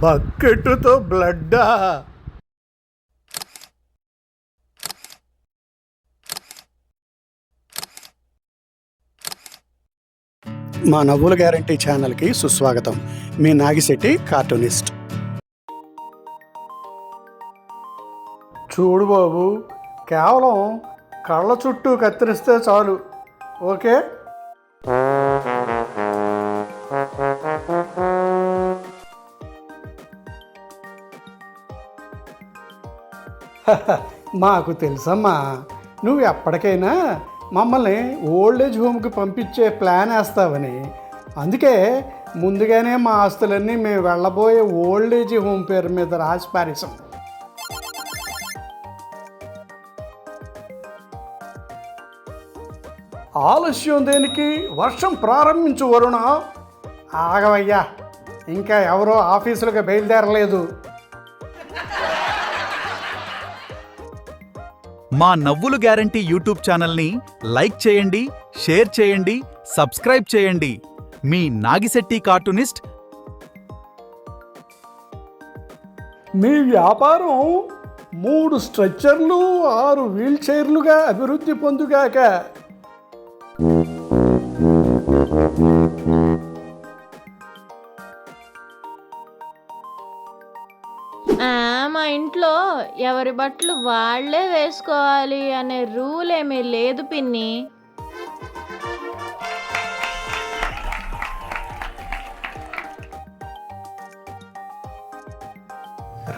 బకెట్తో బ్లడ్డా? మా నవ్వుల గ్యారంటీ ఛానల్కి సుస్వాగతం. మీ నాగిశెట్టి కార్టూనిస్ట్. చూడు బాబు, కేవలం కళ్ళ చుట్టూ కత్తిరిస్తే చాలు, ఓకే? మాకు తెలుసమ్మా, నువ్వు ఎప్పటికైనా మమ్మల్ని ఓల్డేజ్ హోమ్కి పంపించే ప్లాన్ వేస్తావని. అందుకే ముందుగానే మా ఆస్తులన్నీ మేము వెళ్ళబోయే ఓల్డేజ్ హోమ్ పేరు మీద రాసి పారేసాం. ఆలస్యం దేనికి? వర్షం ప్రారంభించు వరుణ. ఆగవయ్యా, ఇంకా ఎవరో ఆఫీసులకు బయలుదేరలేదు. మా నవ్వులు గ్యారంటీ యూట్యూబ్ ఛానల్ని లైక్ చేయండి, షేర్ చేయండి, సబ్స్క్రైబ్ చేయండి. మీ నాగిశెట్టి కార్టూనిస్ట్. మీ వ్యాపారం 3 స్ట్రెచ్చర్లు 6 వీల్ చైర్లుగా అభివృద్ధి పొందుగాక. మా ఇంట్లో ఎవరి బట్టలు వాళ్లే వేసుకోవాలి అనే రూల్ ఏమీ లేదు పిన్ని.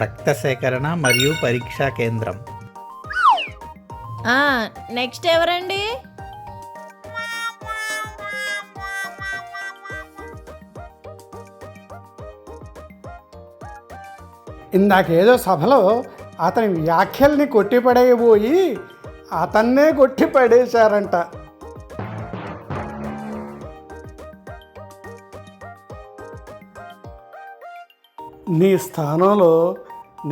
రక్త సేకరణ మరియు పరీక్షా కేంద్రం. నెక్స్ట్ ఎవరండి? ఇందాకేదో సభలో అతని వ్యాఖ్యల్ని కొట్టిపడేయబోయి అతన్నే కొట్టిపడేశారంట. నీ స్థానంలో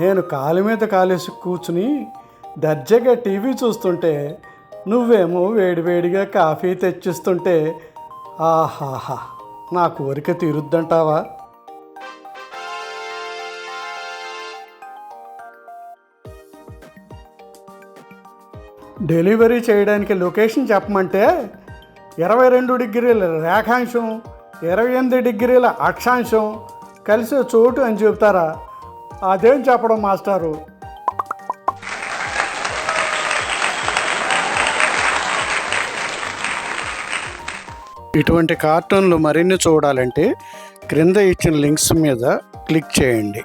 నేను కాలు మీద కాలేసి కూర్చుని దర్జాగా టీవీ చూస్తుంటే, నువ్వేమో వేడివేడిగా కాఫీ తెచ్చిస్తుంటే, ఆహాహా, నా కోరిక తీరుద్దంటావా? డెలివరీ చేయడానికి లొకేషన్ చెప్పమంటే 22 డిగ్రీల రేఖాంశం 28 డిగ్రీల అక్షాంశం కలిసే చోటు అని చెప్తారా? అదేం చెప్పడం మాస్టారు. ఇటువంటి కార్టూన్లు మరిన్ని చూడాలంటే క్రింద ఇచ్చిన లింక్స్ మీద క్లిక్ చేయండి.